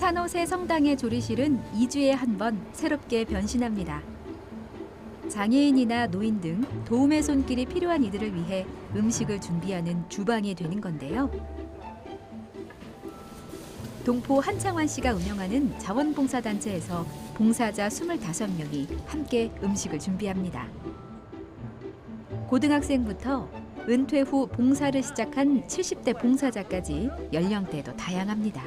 산호세 성당의 조리실은 2주에 한 번 새롭게 변신합니다. 장애인이나 노인 등 도움의 손길이 필요한 이들을 위해 음식을 준비하는 주방이 되는 건데요. 동포 한창환 씨가 운영하는 자원봉사단체에서 봉사자 25명이 함께 음식을 준비합니다. 고등학생부터 은퇴 후 봉사를 시작한 70대 봉사자까지 연령대도 다양합니다.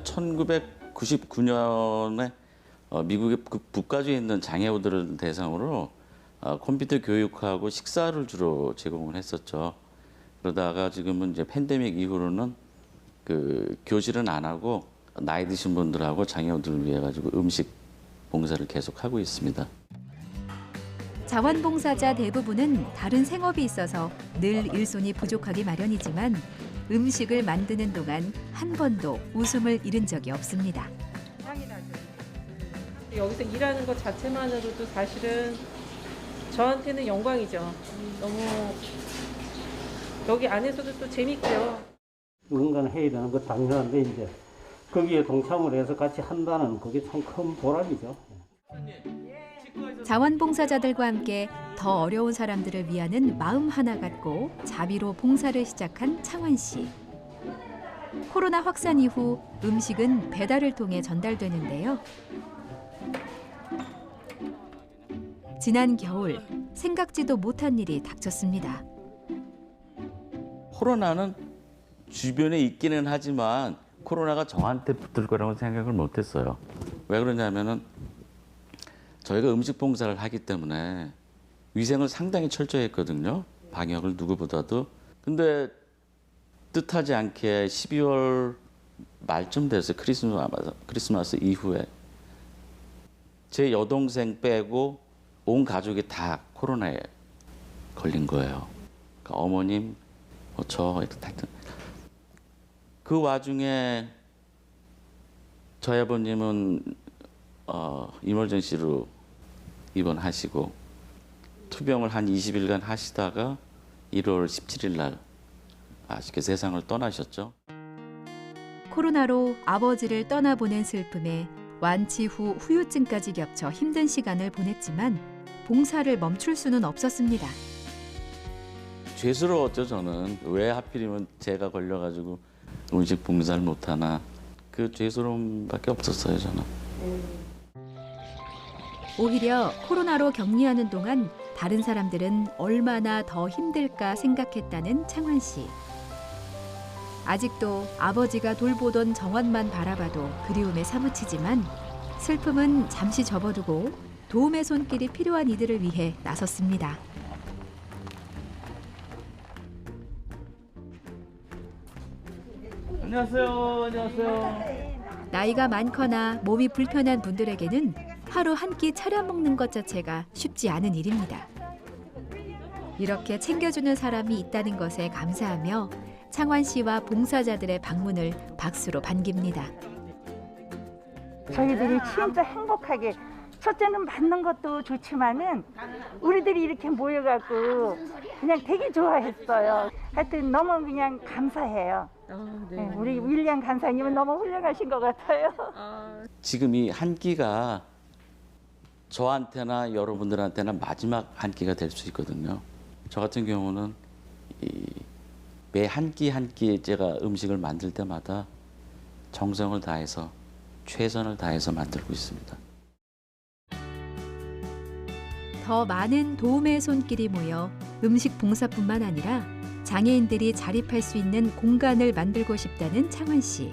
1999년에 미국의 북가주에 있는 장애우들을 대상으로 컴퓨터 교육하고 식사를 주로 제공을 했었죠. 그러다가 지금은 이제 팬데믹 이후로는 그 교실은 안 하고 나이 드신 분들하고 장애우들을 위해 가지고 음식 봉사를 계속하고 있습니다. 자원봉사자 대부분은 다른 생업이 있어서 늘 일손이 부족하기 마련이지만 음식을 만드는 동안 한 번도 웃음을 잃은 적이 없습니다. 여기서 일하는 것 자체만으로도 사실은 저한테는 영광이죠. 너무 여기 안에서도 또 재밌고요. 누군가는 해야 되는 거 당연한데 이제 거기에 동참을 해서 같이 한다는 그게 참 큰 보람이죠. 자원봉사자들과 함께 더 어려운 사람들을 위하는 마음 하나 갖고 자비로 봉사를 시작한 창환 씨. 코로나 확산 이후 음식은 배달을 통해 전달되는데요. 지난 겨울 생각지도 못한 일이 닥쳤습니다. 코로나는 주변에 있기는 하지만 코로나가 저한테 붙을 거라고 생각을 못했어요. 왜 그러냐면은 저희가 음식 봉사를 하기 때문에 위생을 상당히 철저히 했거든요. 방역을 누구보다도. 근데 뜻하지 않게 12월 말쯤 됐어요. 크리스마스 이후에. 제 여동생 빼고 온 가족이 다 코로나에 걸린 거예요. 그러니까 어머님, 저 하여튼. 그 와중에 저희 아버님은 이머전시로 입원하시고 투병을 한 20일간 하시다가 1월 17일 날 아쉽게 세상을 떠나셨죠. 코로나로 아버지를 떠나보낸 슬픔에 완치 후 후유증까지 겹쳐 힘든 시간을 보냈지만 봉사를 멈출 수는 없었습니다. 죄스러웠죠, 저는. 왜 하필이면 제가 걸려가지고 음식 봉사를 못하나. 그 죄스러움밖에 없었어요, 저는. 오히려 코로나로 격리하는 동안 다른 사람들은 얼마나 더 힘들까 생각했다는 창환 씨. 아직도 아버지가 돌보던 정원만 바라봐도 그리움에 사무치지만 슬픔은 잠시 접어두고 도움의 손길이 필요한 이들을 위해 나섰습니다. 안녕하세요. 안녕하세요. 나이가 많거나 몸이 불편한 분들에게는 하루 한 끼 차려 먹는 것 자체가 쉽지 않은 일입니다. 이렇게 챙겨주는 사람이 있다는 것에 감사하며 창환 씨와 봉사자들의 방문을 박수로 반깁니다. 저희들이 진짜 행복하게 첫째는 받는 것도 좋지만은 우리들이 이렇게 모여갖고 그냥 되게 좋아했어요. 하여튼 너무 그냥 감사해요. 네, 우리 윌리엄 간사님은 너무 훌륭하신 것 같아요. 지금 이 한 끼가 저한테나 여러분들한테나 마지막 한 끼가 될 수 있거든요. 저 같은 경우는 매 한 끼 한 끼 제가 음식을 만들 때마다 정성을 다해서 최선을 다해서 만들고 있습니다. 더 많은 도움의 손길이 모여 음식 봉사뿐만 아니라 장애인들이 자립할 수 있는 공간을 만들고 싶다는 창환 씨.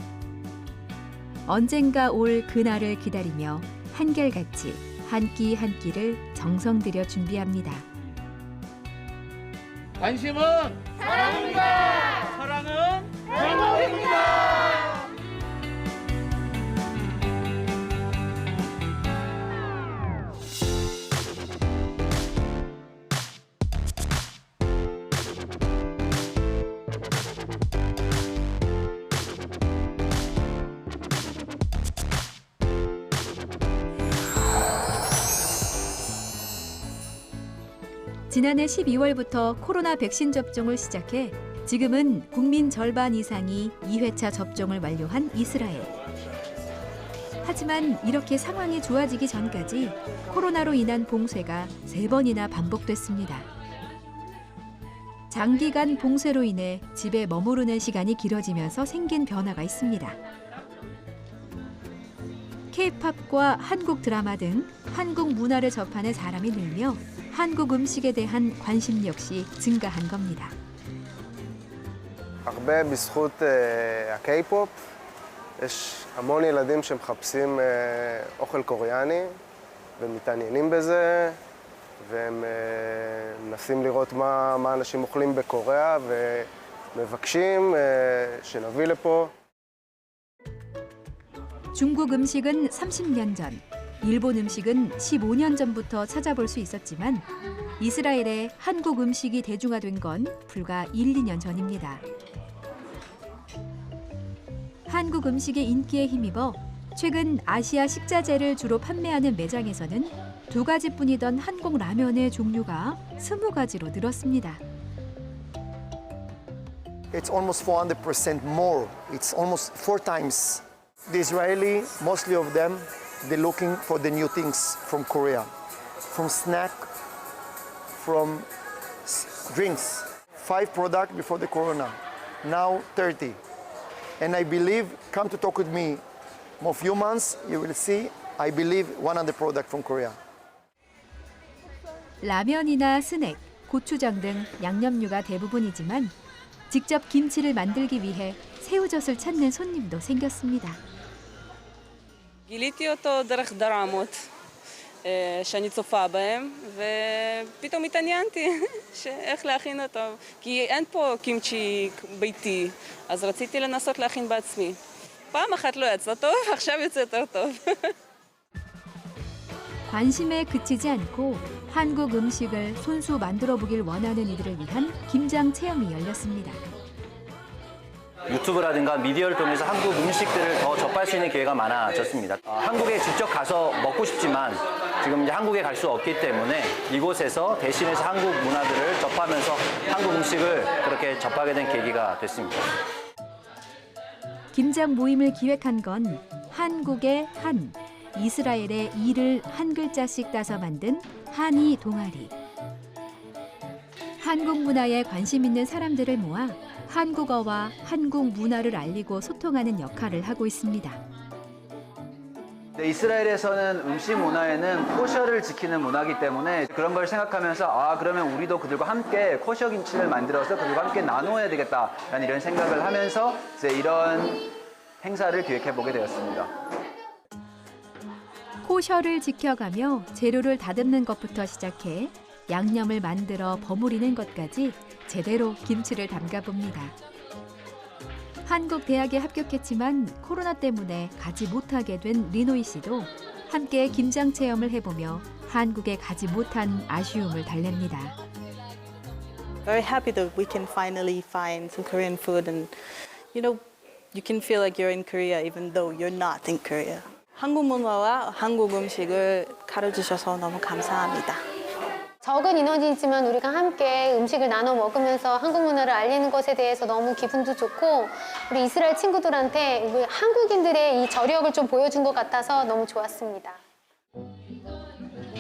언젠가 올 그날을 기다리며 한결같이 한 끼 한 끼를 정성 들여 준비합니다. 관심은 사랑입니다. 사랑은 행복입니다. 지난해 12월부터 코로나 백신 접종을 시작해 지금은 국민 절반 이상이 2회차 접종을 완료한 이스라엘. 하지만 이렇게 상황이 좋아지기 전까지 코로나로 인한 봉쇄가 3번이나 반복됐습니다. 장기간 봉쇄로 인해 집에 머무르는 시간이 길어지면서 생긴 변화가 있습니다. K-팝과 한국 드라마 등 한국 문화를 접하는 사람이 늘며 한국 음식에 대한 관심 역시 증가한 겁니다. הרבה בזכות הקיי-פופ, יש המון ילדים שמחפשים אוכל קוריאני ומתעניינים בזה, והם מנסים לראות מה אנשים אוכלים בקוריאה ומבקשים שנביא לפה. 중국 음식은 30년 전, 일본 음식은 15년 전부터 찾아볼 수 있었지만 이스라엘에 한국 음식이 대중화된 건 불과 1, 2년 전입니다. 한국 음식의 인기에 힘입어 최근 아시아 식자재를 주로 판매하는 매장에서는 2가지뿐이던 한국 라면의 종류가 20가지로 늘었습니다. It's almost 400% more. It's almost 4 times. The Israeli, mostly of them, they're looking for the new things from Korea. From snack, from drinks. 5 products before the corona, now 30. And I believe, come to talk with me, in a few months, you will see, I believe, 100 products from Korea. 라면이나 스낵, 고추장 등 양념류가 대부분이지만 직접 김치를 만들기 위해 새우젓을 찾는 손님도 생겼습니다. גיליתי אותו דרך דרמות שאני צופה בהם, ופתאום התעניינתי איך להכין אותו, כי אין פה קימצ'י ביתי, אז רציתי לנסות להכין בעצמי. פעם אחת לא יצא טוב, עכשיו יוצא יותר טוב. 관심에 그치지 않고 한국 음식을 손수 만들어 보길 원하는 이들을 위한 김장 체험이 열렸습니다. 유튜브라든가 미디어를 통해서 한국 음식들을 더 접할 수 있는 기회가 많아졌습니다. 한국에 직접 가서 먹고 싶지만 지금 이제 한국에 갈 수 없기 때문에 이곳에서 대신해서 한국 문화들을 접하면서 한국 음식을 그렇게 접하게 된 계기가 됐습니다. 김장 모임을 기획한 건 한국의 한, 이스라엘의 이를 한 글자씩 따서 만든 한이 동아리. 한국 문화에 관심 있는 사람들을 모아 한국어와 한국 문화를 알리고 소통하는 역할을 하고 있습니다. 네, 이스라엘에서는 음식 문화에는 코셔를 지키는 문화이기 때문에 그런 걸 생각하면서 그러면 우리도 그들과 함께 코셔 김치를 만들어서 그들과 함께 나눠야 되겠다라는 이런 생각을 하면서 이제 이런 행사를 기획해 보게 되었습니다. 코셔를 지켜가며 재료를 다듬는 것부터 시작해 양념을 만들어 버무리는 것까지 제대로 김치를 담가봅니다. 한국 대학에 합격했지만 코로나 때문에 가지 못하게 된 리노이 씨도 함께 김장 체험을 해보며 한국에 가지 못한 아쉬움을 달랩니다. Very happy that we can finally find some Korean food and you can feel like you're in Korea even though you're not in Korea. 한국 문화와 한국 음식을 가르쳐주셔서 너무 감사합니다. 적은 인원이지만 우리가 함께 음식을 나눠 먹으면서 한국 문화를 알리는 것에 대해서 너무 기분도 좋고 우리 이스라엘 친구들한테 우리 한국인들의 이 저력을 좀 보여준 것 같아서 너무 좋았습니다.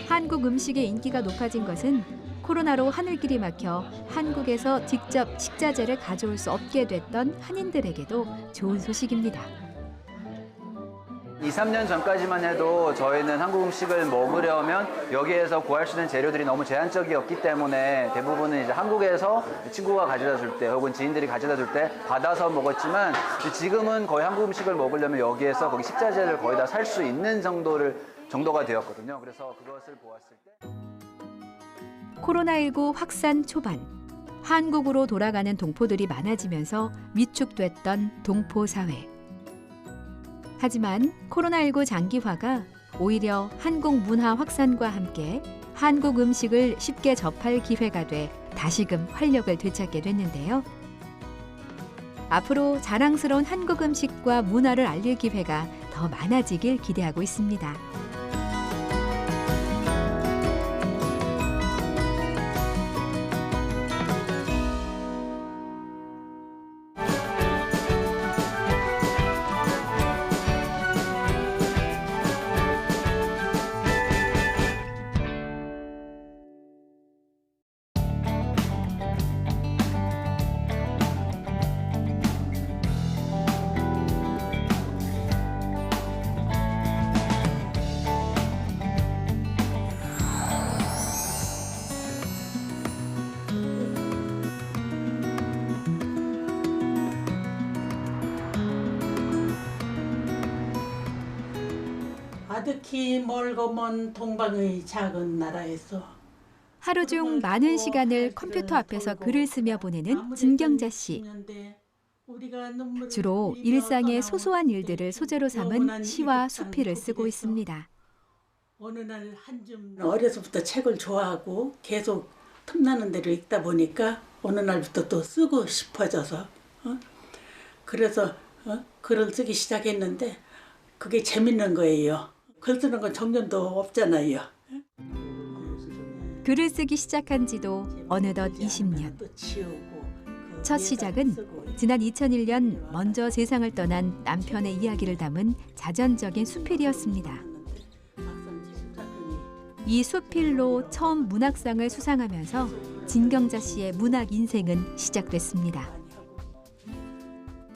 한국 음식의 인기가 높아진 것은 코로나로 하늘길이 막혀 한국에서 직접 식자재를 가져올 수 없게 됐던 한인들에게도 좋은 소식입니다. 2, 3년 전까지만 해도 저희는 한국 음식을 먹으려면 여기에서 구할 수 있는 재료들이 너무 제한적이었기 때문에 대부분은 이제 한국에서 친구가 가져다 줄 때 혹은 지인들이 가져다 줄 때 받아서 먹었지만 지금은 거의 한국 음식을 먹으려면 여기에서 거기 식자재를 거의 다 살 수 있는 정도가 되었거든요. 그래서 그것을 보았을 때 코로나19 확산 초반 한국으로 돌아가는 동포들이 많아지면서 위축됐던 동포 사회. 하지만 코로나19 장기화가 오히려 한국 문화 확산과 함께 한국 음식을 쉽게 접할 기회가 돼 다시금 활력을 되찾게 됐는데요. 앞으로 자랑스러운 한국 음식과 문화를 알릴 기회가 더 많아지길 기대하고 있습니다. 가득히 멀고 먼 동방의 작은 나라에서 하루 중 많은 시간을 컴퓨터 앞에서 글을 쓰며 보내는 진경자 씨. 주로 일상의 소소한 일들을 소재로 삼은 시와 수필을 쓰고 있습니다. 어느 날 한줌 어려서부터 책을 좋아하고 계속 틈나는 대로 읽다 보니까 어느 날부터 또 쓰고 싶어져서 그래서 글을 쓰기 시작했는데 그게 재밌는 거예요. 글 쓰는 건 정년도 없잖아요. 글을 쓰기 시작한 지도 어느덧 20년. 첫 시작은 지난 2001년 먼저 세상을 떠난 남편의 이야기를 담은 자전적인 수필이었습니다. 이 수필로 처음 문학상을 수상하면서 진경자 씨의 문학 인생은 시작됐습니다.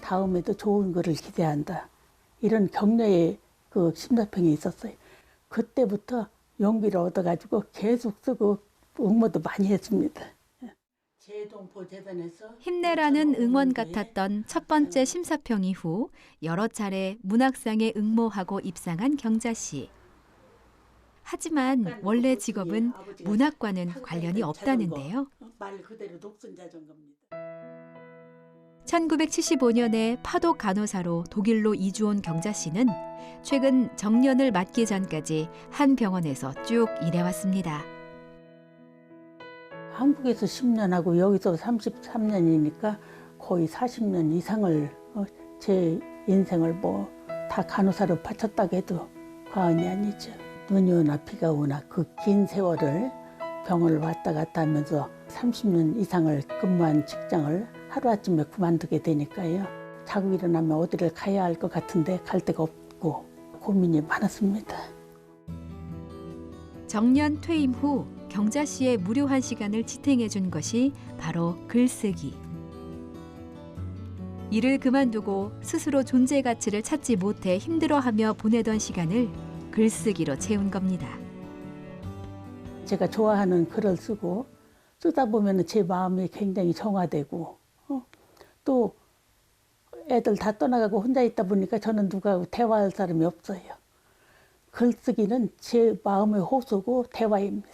다음에도 좋은 글을 기대한다. 이런 격려의 그 심사평이 있었어요. 그때부터 용기를 얻어가지고 계속 쓰고 응모도 많이 했습니다. 힘내라는 응원 같았던 첫 번째 심사평 이후 여러 차례 문학상에 응모하고 입상한 경자 씨. 하지만 원래 직업은 문학과는 관련이 없다는데요. 말 그대로 녹슨 자전거입니다. 1975년에 파독 간호사로 독일로 이주 온 경자 씨는 최근 정년을 맞기 전까지 한 병원에서 쭉 일해왔습니다. 한국에서 10년 하고 여기서 33년이니까 거의 40년 이상을 제 인생을 뭐 다 간호사로 바쳤다고 해도 과언이 아니죠. 눈이 오나 비가 오나 그 긴 세월을 병원을 왔다 갔다 하면서 30년 이상을 근무한 직장을 하루아침에 그만두게 되니까요. 자고 일어나면 어디를 가야 할 것 같은데 갈 데가 없고 고민이 많았습니다. 정년 퇴임 후 경자 씨의 무료한 시간을 지탱해 준 것이 바로 글쓰기. 일을 그만두고 스스로 존재 가치를 찾지 못해 힘들어하며 보내던 시간을 글쓰기로 채운 겁니다. 제가 좋아하는 글을 쓰고 쓰다 보면 제 마음이 굉장히 정화되고 또 애들 다 떠나가고 혼자 있다 보니까 저는 누구하고 대화할 사람이 없어요. 글쓰기는 제 마음의 호소고 대화입니다.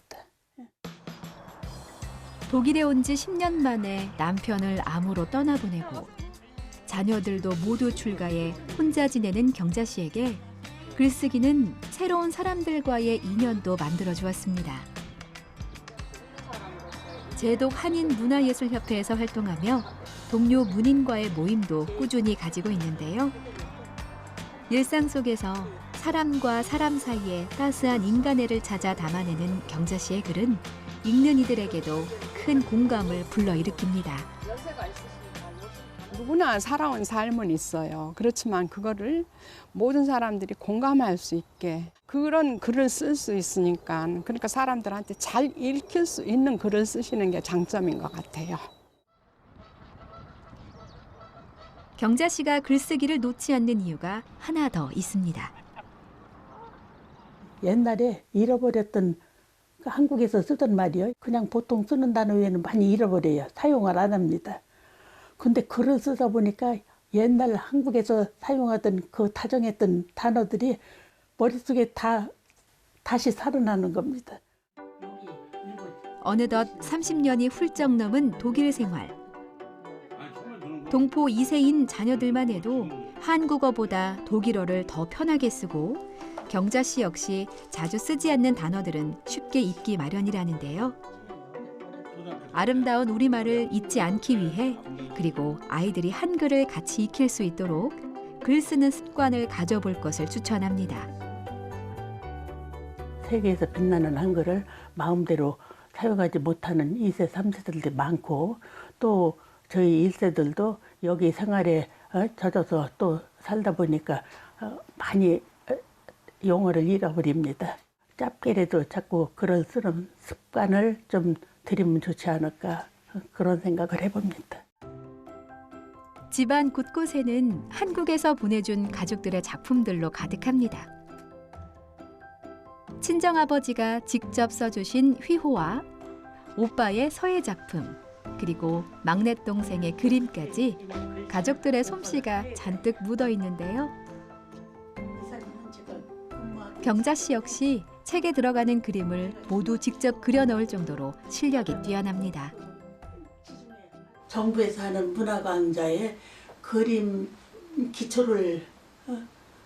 독일에 온 지 10년 만에 남편을 암으로 떠나보내고 자녀들도 모두 출가해 혼자 지내는 경자 씨에게 글쓰기는 새로운 사람들과의 인연도 만들어 주었습니다. 제독 한인문화예술협회에서 활동하며 동료 문인과의 모임도 꾸준히 가지고 있는데요. 일상 속에서 사람과 사람 사이의 따스한 인간애를 찾아 담아내는 경자 씨의 글은 읽는 이들에게도 큰 공감을 불러일으킵니다. 누구나 살아온 삶은 있어요. 그렇지만 그거를 모든 사람들이 공감할 수 있게 그런 글을 쓸 수 있으니까 그러니까 사람들한테 잘 읽힐 수 있는 글을 쓰시는 게 장점인 것 같아요. 경자 씨가 글쓰기를 놓지 않는 이유가 하나 더 있습니다. 옛날에 잃어버렸던 한국에서 쓰던 말이요. 그냥 보통 쓰는 단어 외에는 많이 잃어버려요. 사용을 안 합니다. 근데 글을 쓰다 보니까 옛날 한국에서 사용하던 그 다정했던 단어들이 머릿속에 다시 살아나는 겁니다. 어느덧 30년이 훌쩍 넘은 독일 생활. 동포 2세인 자녀들만 해도 한국어보다 독일어를 더 편하게 쓰고 경자 씨 역시 자주 쓰지 않는 단어들은 쉽게 잊기 마련이라는데요. 아름다운 우리말을 잊지 않기 위해 그리고 아이들이 한글을 같이 익힐 수 있도록 글 쓰는 습관을 가져볼 것을 추천합니다. 세계에서 빛나는 한글을 마음대로 사용하지 못하는 2세, 3세들도 많고 또 저희 1세들도 여기 생활에 젖어서 또 살다 보니까 많이 용어를 잃어버립니다. 짧게라도 자꾸 글을 쓰는 습관을 좀 들이면 좋지 않을까 그런 생각을 해봅니다. 집안 곳곳에는 한국에서 보내준 가족들의 작품들로 가득합니다. 친정아버지가 직접 써주신 휘호와 오빠의 서예 작품, 그리고 막내 동생의 그림까지 가족들의 솜씨가 잔뜩 묻어 있는데요. 경자 씨 역시 책에 들어가는 그림을 모두 직접 그려 넣을 정도로 실력이 뛰어납니다. 정부에서 하는 문화강좌에 그림 기초를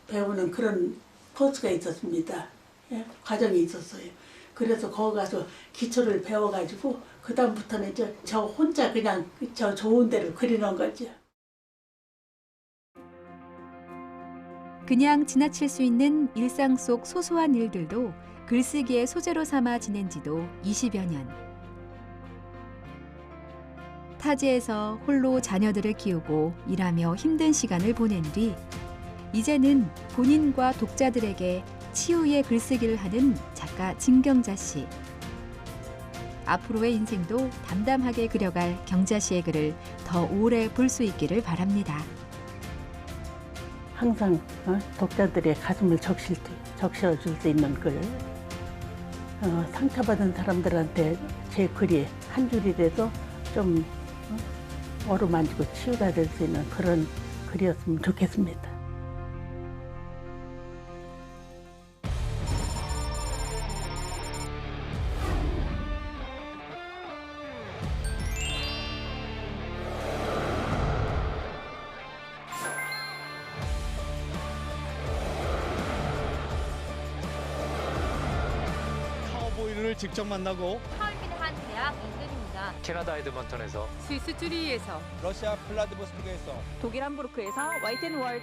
배우는 그런 코스가 있었습니다. 예, 과정이 있었어요. 그래서 거기 가서 기초를 배워가지고 그 다음부터는 저 혼자 그냥 저 좋은 데를 그리는 거죠. 그냥 지나칠 수 있는 일상 속 소소한 일들도 글쓰기의 소재로 삼아 지낸 지도 20여 년. 타지에서 홀로 자녀들을 키우고 일하며 힘든 시간을 보낸 뒤 이제는 본인과 독자들에게 치유의 글쓰기를 하는 작가 진경자 씨. 앞으로의 인생도 담담하게 그려갈 경자 씨의 글을 더 오래 볼 수 있기를 바랍니다. 항상 독자들의 가슴을 적셔줄 수 있는 글, 상처받은 사람들한테 제 글이 한 줄이라도 좀 어루만지고 치유가 될 수 있는 그런 글이었으면 좋겠습니다. 카우보이를 직접 만나고 하얼빈의 한 대학 인근입니다. 캐나다 에드먼턴에서 스위스 쭈리히에서 러시아 블라디보스토크에서 독일 함부르크에서 화이트앤월드